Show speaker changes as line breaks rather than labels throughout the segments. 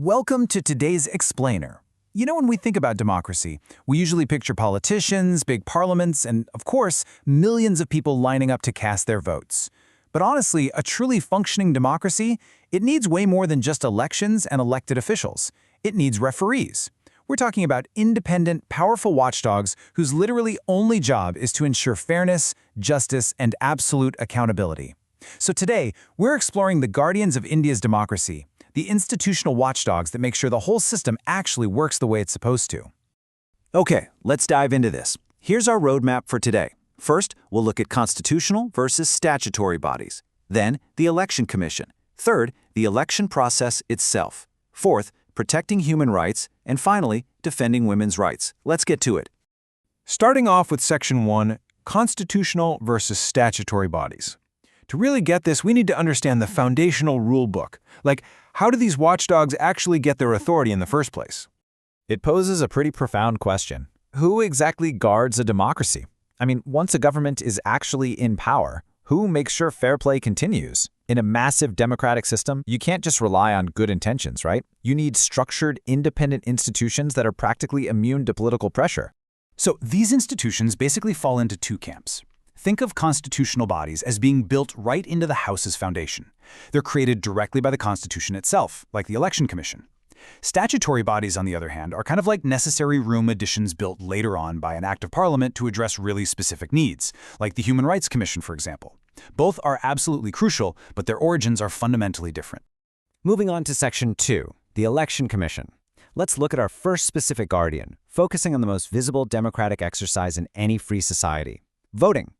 Welcome to today's Explainer. You know, when we think about democracy, we usually picture politicians, big parliaments, and, of course, millions of people lining up to cast their votes. But honestly, a truly functioning democracy, it needs way more than just elections and elected officials. It needs referees. We're talking about independent, powerful watchdogs whose literally only job is to ensure fairness, justice, and absolute accountability. So today, we're exploring the guardians of India's democracy, the institutional watchdogs that make sure the whole system actually works the way it's supposed to.
Okay, let's dive into this. Here's our roadmap for today. First, we'll look at constitutional versus statutory bodies. Then, the Election Commission. Third, the election process itself. Fourth, protecting human rights. And finally, defending women's rights. Let's get to it.
Starting off with Section 1, constitutional versus statutory bodies. To really get this, we need to understand the foundational rule book. Like, how do these watchdogs actually get their authority in the first place?
It poses a pretty profound question. Who exactly guards a democracy? I mean, once a government is actually in power, who makes sure fair play continues? In a massive democratic system, you can't just rely on good intentions, right? You need structured, independent institutions that are practically immune to political pressure.
So these institutions basically fall into two camps. Think of constitutional bodies as being built right into the House's foundation. They're created directly by the Constitution itself, like the Election Commission. Statutory bodies, on the other hand, are kind of like necessary room additions built later on by an act of Parliament to address really specific needs, like the Human Rights Commission, for example. Both are absolutely crucial, but their origins are fundamentally different.
Moving on to Section 2, the Election Commission. Let's look at our first specific guardian, focusing on the most visible democratic exercise in any free society: voting.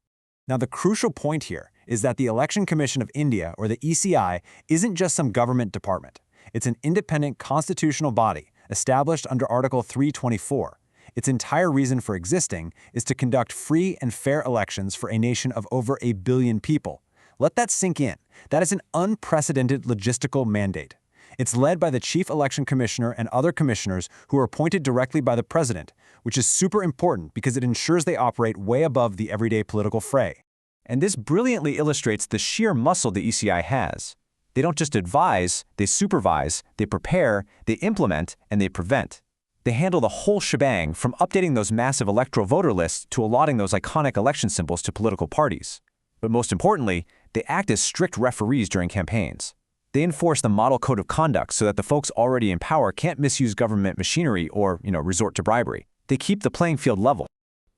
Now, the crucial point here is that the Election Commission of India, or the ECI, isn't just some government department. It's an independent constitutional body established under Article 324. Its entire reason for existing is to conduct free and fair elections for a nation of over 1 billion people. Let that sink in. That is an unprecedented logistical mandate. It's led by the Chief Election Commissioner and other commissioners who are appointed directly by the President, which is super important because it ensures they operate way above the everyday political fray. And this brilliantly illustrates the sheer muscle the ECI has. They don't just advise, they supervise, they prepare, they implement, and they prevent. They handle the whole shebang, from updating those massive electoral voter lists to allotting those iconic election symbols to political parties. But most importantly, they act as strict referees during campaigns. They enforce the model code of conduct so that the folks already in power can't misuse government machinery or, resort to bribery. They keep the playing field level.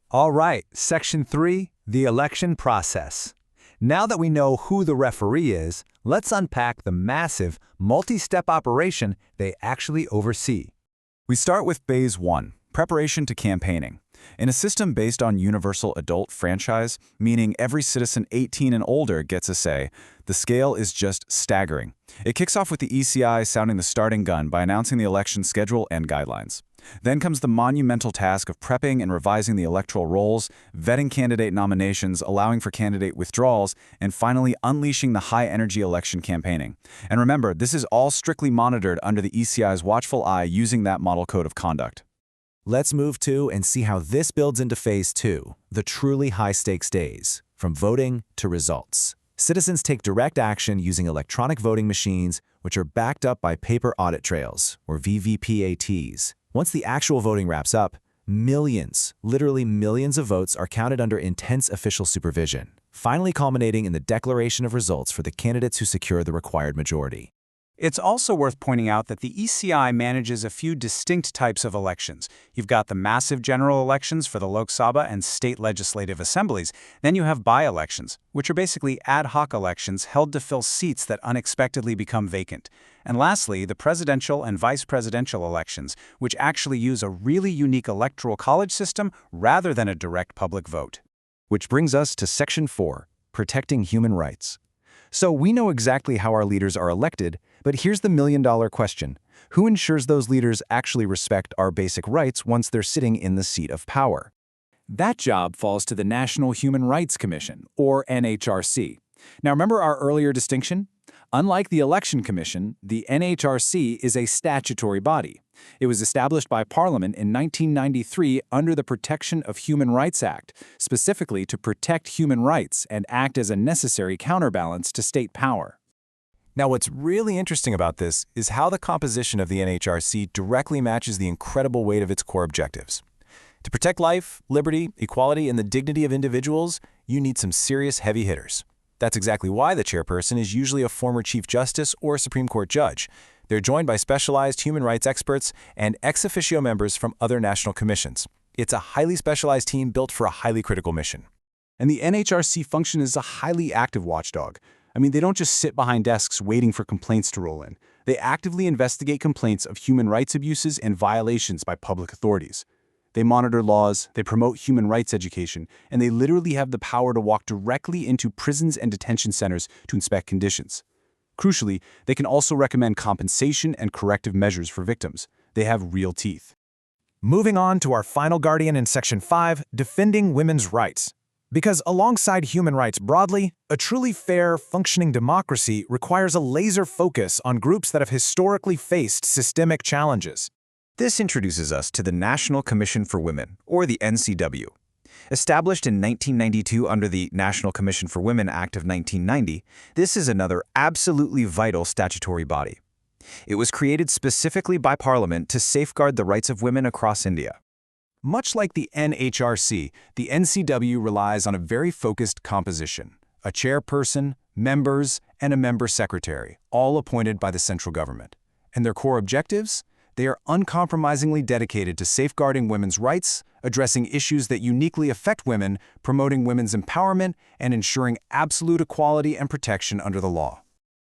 All right, Section 3, the election process. Now that we know who the referee is, let's unpack the massive, multi-step operation they actually oversee.
We start with Phase 1, preparation to campaigning. In a system based on universal adult franchise, meaning every citizen 18 and older gets a say, the scale is just staggering. It kicks off with the ECI sounding the starting gun by announcing the election schedule and guidelines. Then comes the monumental task of prepping and revising the electoral rolls, vetting candidate nominations, allowing for candidate withdrawals, and finally unleashing the high-energy election campaigning. And remember, this is all strictly monitored under the ECI's watchful eye using that model code of conduct.
Let's move to and see how this builds into Phase 2, the truly high-stakes days, from voting to results. Citizens take direct action using electronic voting machines, which are backed up by paper audit trails, or VVPATs. Once the actual voting wraps up, millions, literally millions of votes are counted under intense official supervision, finally culminating in the declaration of results for the candidates who secure the required majority.
It's also worth pointing out that the ECI manages a few distinct types of elections. You've got the massive general elections for the Lok Sabha and state legislative assemblies. Then you have by-elections, which are basically ad hoc elections held to fill seats that unexpectedly become vacant. And lastly, the presidential and vice presidential elections, which actually use a really unique electoral college system rather than a direct public vote.
Which brings us to Section 4, protecting human rights. So we know exactly how our leaders are elected, but here's the million-dollar question. Who ensures those leaders actually respect our basic rights once they're sitting in the seat of power?
That job falls to the National Human Rights Commission, or NHRC. Now remember our earlier distinction? Unlike the Election Commission, the NHRC is a statutory body. It was established by Parliament in 1993 under the Protection of Human Rights Act, specifically to protect human rights and act as a necessary counterbalance to state power.
Now, what's really interesting about this is how the composition of the NHRC directly matches the incredible weight of its core objectives. To protect life, liberty, equality, and the dignity of individuals, you need some serious heavy hitters. That's exactly why the chairperson is usually a former Chief Justice or Supreme Court judge. They're joined by specialized human rights experts and ex officio members from other national commissions. It's a highly specialized team built for a highly critical mission.
And the NHRC function is a highly active watchdog. I mean, they don't just sit behind desks waiting for complaints to roll in. They actively investigate complaints of human rights abuses and violations by public authorities. They monitor laws, they promote human rights education, and they literally have the power to walk directly into prisons and detention centers to inspect conditions. Crucially, they can also recommend compensation and corrective measures for victims. They have real teeth.
Moving on to our final guardian in Section 5, defending women's rights. Because alongside human rights broadly, a truly fair, functioning democracy requires a laser focus on groups that have historically faced systemic challenges.
This introduces us to the National Commission for Women, or the NCW. Established in 1992 under the National Commission for Women Act of 1990, this is another absolutely vital statutory body. It was created specifically by Parliament to safeguard the rights of women across India.
Much like the NHRC, the NCW relies on a very focused composition: a chairperson, members, and a member secretary, all appointed by the central government. And their core objectives? They are uncompromisingly dedicated to safeguarding women's rights, addressing issues that uniquely affect women, promoting women's empowerment, and ensuring absolute equality and protection under the law.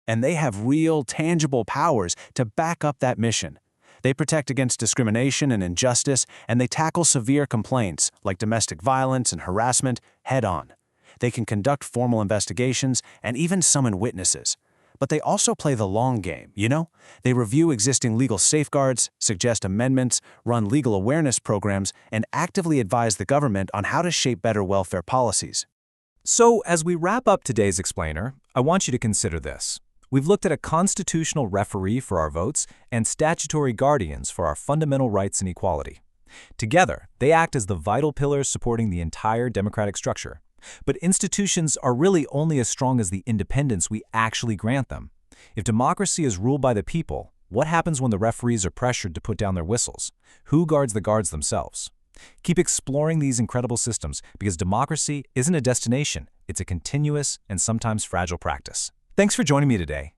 And they have real, tangible powers to back up that mission. They protect against discrimination and injustice, and they tackle severe complaints like domestic violence and harassment head-on. They can conduct formal investigations and even summon witnesses. But they also play the long game, you know? They review existing legal safeguards, suggest amendments, run legal awareness programs, and actively advise the government on how to shape better welfare policies.
So, as we wrap up today's explainer, I want you to consider this. We've looked at a constitutional referee for our votes and statutory guardians for our fundamental rights and equality. Together, they act as the vital pillars supporting the entire democratic structure. But institutions are really only as strong as the independence we actually grant them. If democracy is ruled by the people, what happens when the referees are pressured to put down their whistles? Who guards the guards themselves? Keep exploring these incredible systems because democracy isn't a destination, it's a continuous and sometimes fragile practice. Thanks for joining me today.